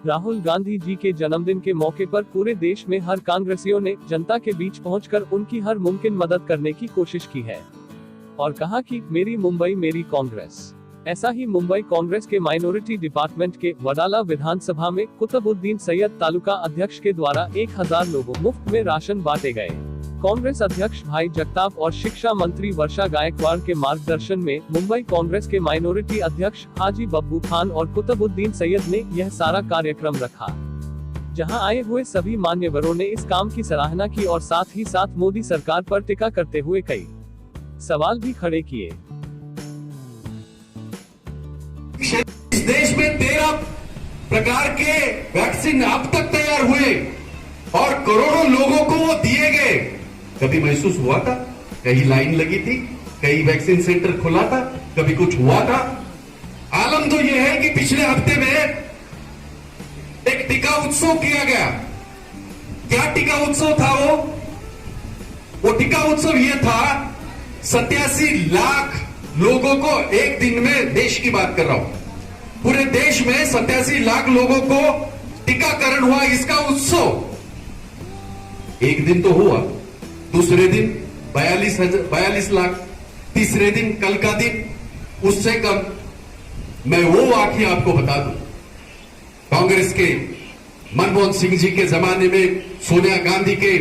राहुल गांधी जी के जन्मदिन के मौके पर पूरे देश में हर कांग्रेसियों ने जनता के बीच पहुंचकर उनकी हर मुमकिन मदद करने की कोशिश की है और कहा कि मेरी मुंबई मेरी कांग्रेस। ऐसा ही मुंबई कांग्रेस के माइनॉरिटी डिपार्टमेंट के वडाला विधानसभा में कुतुबुद्दीन सैयद तालुका अध्यक्ष के द्वारा 1000 लोगों मुफ्त में राशन बांटे गए। कांग्रेस अध्यक्ष भाई जगताप और शिक्षा मंत्री वर्षा गायकवाड़ के मार्गदर्शन में मुंबई कांग्रेस के माइनॉरिटी अध्यक्ष हाजी बब्बू खान और कुतुबुद्दीन सैयद ने यह सारा कार्यक्रम रखा, जहां आए हुए सभी मान्यवरों ने इस काम की सराहना की और साथ ही साथ मोदी सरकार पर टिक्का करते हुए कई सवाल भी खड़े किए। इस देश में 13 प्रकार के वैक्सीन अब तक तैयार हुए और करोड़ों लोगों को वो दिए गए। कभी महसूस हुआ था कहीं लाइन लगी थी, कहीं वैक्सीन सेंटर खुला था, कभी कुछ हुआ था? आलम तो यह है कि पिछले हफ्ते में एक टीका उत्सव किया गया। क्या टीका उत्सव था? वो टीका उत्सव ये था, 87 लाख लोगों को एक दिन में, देश की बात कर रहा हूं, पूरे देश में 87 लाख लोगों को टीकाकरण हुआ। इसका उत्सव एक दिन तो हुआ, दूसरे दिन 42 लाख, तीसरे दिन कल का दिन उससे कम। मैं वो वाकया आपको बता दूं, कांग्रेस के मनमोहन सिंह जी के जमाने में सोनिया गांधी के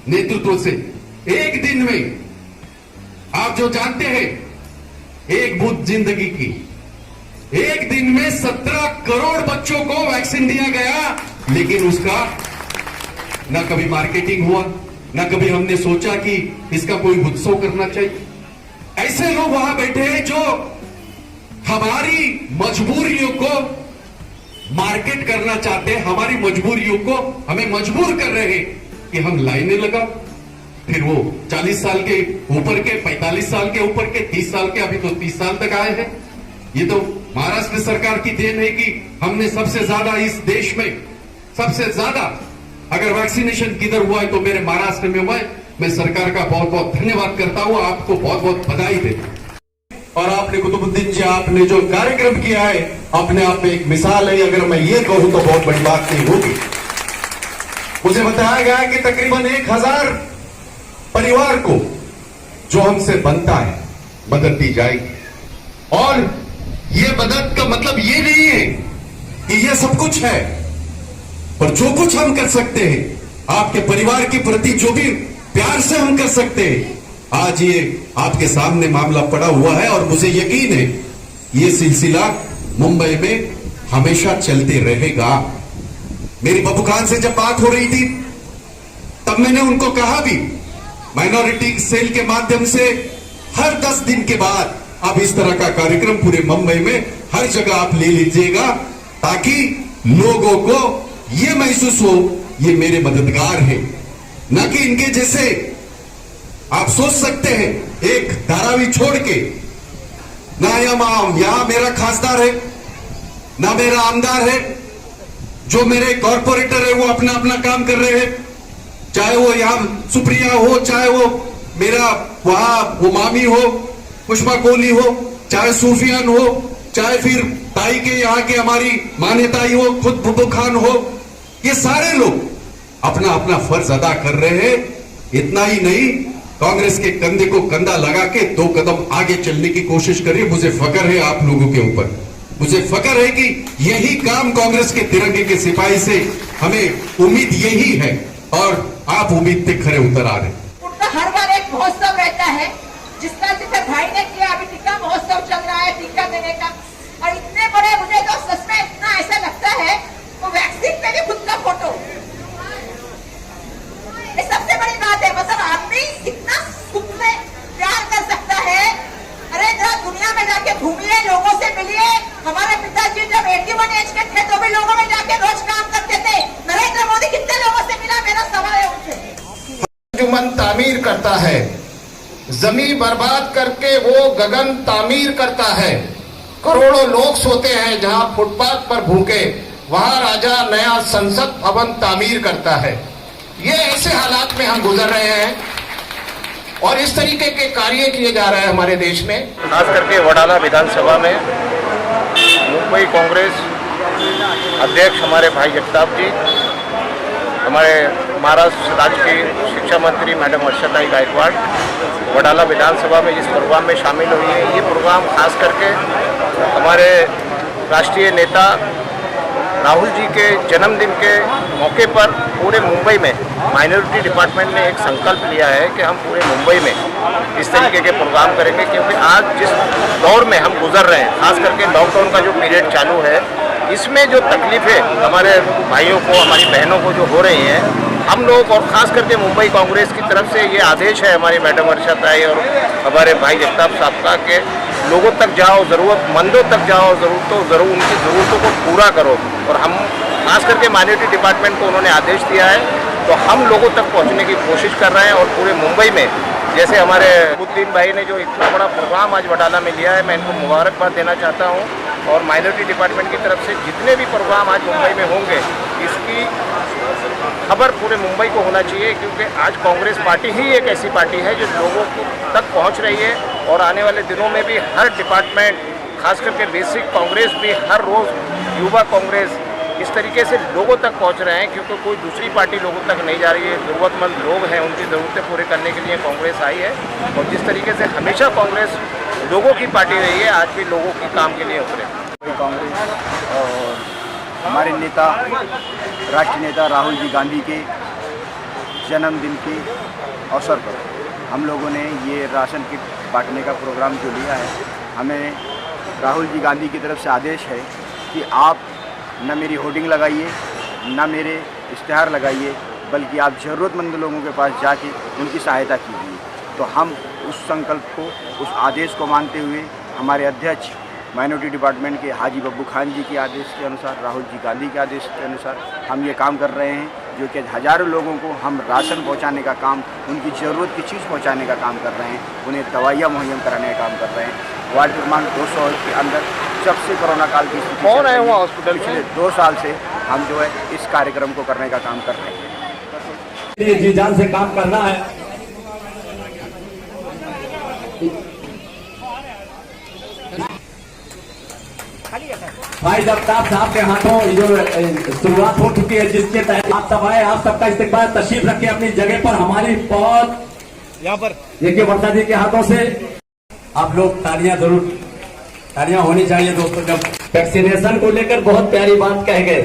नेतृत्व से एक दिन में, आप जो जानते हैं, एक बूथ जिंदगी की, एक दिन में 17 करोड़ बच्चों को वैक्सीन दिया गया। लेकिन उसका न कभी मार्केटिंग हुआ, न कभी हमने सोचा कि इसका कोई उत्सव करना चाहिए। ऐसे लोग वहां बैठे हैं जो हमारी मजबूरियों को मार्केट करना चाहते हैं, हमारी मजबूरियों को हमें मजबूर कर रहे हैं कि हम लाइनें लगाओ। फिर वो 40 साल के ऊपर के, 45 साल के ऊपर के, 30 साल के, अभी तो 30 साल तक आए हैं। ये तो महाराष्ट्र सरकार की देन है कि हमने सबसे ज्यादा इस देश में, सबसे ज्यादा अगर वैक्सीनेशन किधर हुआ है तो मेरे महाराष्ट्र में हुआ है। मैं सरकार का बहुत बहुत धन्यवाद करता हूं, आपको बहुत बहुत बधाई देता हूं। और आपने कुतुबुद्दीन जी, आपने जो कार्यक्रम किया है अपने आप में एक मिसाल है। अगर मैं ये कहूं तो बहुत बड़ी बात नहीं होगी। मुझे बताया गया कि तकरीबन 1000 परिवार को जो हमसे बनता है मदद दी जाएगी। और ये मदद का मतलब ये नहीं है कि ये सब कुछ है, पर जो कुछ हम कर सकते हैं, आपके परिवार के प्रति जो भी प्यार से हम कर सकते हैं, आज ये आपके सामने मामला पड़ा हुआ है। और मुझे यकीन है ये सिलसिला मुंबई में हमेशा चलते रहेगा। मेरी बब्बू खान से जब बात हो रही थी तब मैंने उनको कहा भी, माइनॉरिटी सेल के माध्यम से हर 10 दिन के बाद अब इस तरह का कार्यक्रम पूरे मुंबई में हर जगह आप ले लीजिएगा, ताकि लोगों को ये महसूस हो ये मेरे मददगार है, न कि इनके जैसे। आप सोच सकते हैं, एक धारावी छोड़ के, ना यहां मेरा खासदार है, ना मेरा आमदार है, जो मेरे कॉर्पोरेटर है वो अपना अपना काम कर रहे हैं, चाहे वो यहां सुप्रिया हो, चाहे वो मेरा वहां वो मामी हो, पुष्पा कोहली हो, चाहे सूफियान हो, चाहे फिर ताई के यहाँ के हमारी मान्यताई हो, खुद बब्बू खान हो, ये सारे लोग अपना अपना फर्ज अदा कर रहे हैं। इतना ही नहीं, कांग्रेस के कंधे को कंधा लगा के 2 कदम आगे चलने की कोशिश करिए। मुझे फक्र है आप लोगों के ऊपर, मुझे फक्र है कि यही काम कांग्रेस के तिरंगे के सिपाही से हमें उम्मीद यही है, और आप उम्मीद पे खरे उतर आ रहे। उनका हर बार एक महोत्सव रहता है, जिसका जिसे भाई ने किया, अभी टीका महोत्सव चल रहा है टीका देने का। और इतने बड़े, मुझे तो सच में इतना ऐसा लगता है वो वैक्सीन पे भी खुद का फोटो, ये सबसे बड़ी बात है। मतलब आदमी इतना खुद में प्यार कर सकता है। अरे जरा दुनिया में जाके घूमिए, लोगों से मिलिए। हमारे पिताजी जब 81 एज के थे तो भी लोगों में जाके रोज काम करते थे। नरेंद्र मोदी कितने लोगों से मिला, मेरा सवाल है उनसे। जो मन तामीर करता है, जमीन बर्बाद करके वो गगन तामीर करता है। करोड़ों लोग सोते हैं जहां फुटपाथ पर भूखे, वहां राजा नया संसद भवन तामीर करता है। ये ऐसे हालात में हम गुजर रहे हैं और इस तरीके के कार्य किए जा रहे हैं हमारे देश में। खास करके वडाला विधानसभा में मुंबई कांग्रेस अध्यक्ष हमारे भाई जगताप जी, हमारे महाराष्ट्र राज्य की शिक्षा मंत्री मैडम वर्षाताई गायकवाड़ वडाला विधानसभा में जिस प्रोग्राम में शामिल हुई है, ये प्रोग्राम खास करके हमारे राष्ट्रीय नेता राहुल जी के जन्मदिन के मौके पर पूरे मुंबई में माइनॉरिटी डिपार्टमेंट ने एक संकल्प लिया है कि हम पूरे मुंबई में इस तरीके के प्रोग्राम करेंगे, क्योंकि आज जिस दौर में हम गुजर रहे हैं, खास करके लॉकडाउन का जो पीरियड चालू है, इसमें जो तकलीफें हमारे भाइयों को, हमारी बहनों को जो हो रही हैं, हम लोग और ख़ास करके मुंबई कांग्रेस की तरफ से ये आदेश है हमारी मैडम वर्षाताई और हमारे भाई जगताप साहब का कि लोगों तक जाओ, ज़रूरतमंदों तक जाओ, उनकी ज़रूरतों को पूरा करो। और हम खास करके माइनॉरिटी डिपार्टमेंट को उन्होंने आदेश दिया है, तो हम लोगों तक पहुँचने की कोशिश कर रहे हैं। और पूरे मुंबई में जैसे हमारे बुद्दीन भाई ने जो इतना बड़ा प्रोग्राम आज वडाला में लिया है, मैं इनको मुबारकबाद देना चाहता हूँ। और माइनॉरिटी डिपार्टमेंट की तरफ से जितने भी प्रोग्राम आज मुंबई में होंगे, इसकी खबर पूरे मुंबई को होना चाहिए, क्योंकि आज कांग्रेस पार्टी ही एक ऐसी पार्टी है जो लोगों तक पहुंच रही है। और आने वाले दिनों में भी हर डिपार्टमेंट, खास करके बेसिक कांग्रेस भी हर रोज़ युवा कांग्रेस इस तरीके से लोगों तक पहुंच रहे हैं, क्योंकि कोई दूसरी पार्टी लोगों तक नहीं जा रही है। ज़रूरतमंद लोग हैं, उनकी ज़रूरतें पूरे करने के लिए कांग्रेस आई है। और जिस तरीके से हमेशा कांग्रेस लोगों की पार्टी रही है, आज भी लोगों के काम के लिए उतरे। कांग्रेस और हमारे नेता, राष्ट्रीय नेता राहुल जी गांधी के जन्मदिन के अवसर पर हम लोगों ने ये राशन किट बांटने का प्रोग्राम जो लिया है, हमें राहुल जी गांधी की तरफ से आदेश है कि आप न मेरी होर्डिंग लगाइए, न मेरे इश्तिहार लगाइए, बल्कि आप ज़रूरतमंद लोगों के पास जाके उनकी सहायता कीजिए। तो हम उस संकल्प को, उस आदेश को मानते हुए हमारे अध्यक्ष माइनॉरिटी डिपार्टमेंट के हाजी बब्बू खान जी के आदेश के अनुसार, राहुल जी गांधी के आदेश के अनुसार हम ये काम कर रहे हैं, जो कि हज़ारों लोगों को हम राशन पहुंचाने का काम, उनकी ज़रूरत की चीज़ पहुंचाने का काम कर रहे हैं, उन्हें दवाइयाँ मुहैया कराने का काम कर रहे हैं। वार्ड क्रमांक 200 के अंदर जब से कोरोना काल की स्थिति कौन है वहाँ हॉस्पिटल, पिछले 2 साल से हम जो है इस कार्यक्रम को करने का काम कर रहे हैं। जी जान से काम करना है। भाई जगताप साहब के हाथों जो शुरुआत हो चुकी है, जिसके तहत आप सब आए, आप सबका इस्तेकबाल, तशरीफ रखे अपनी जगह पर। हमारी बहुत यहाँ पर देखिए वर्षा जी के हाथों से आप लोग तालियां होनी चाहिए दोस्तों। जब वैक्सीनेशन को लेकर बहुत प्यारी बात कह गए,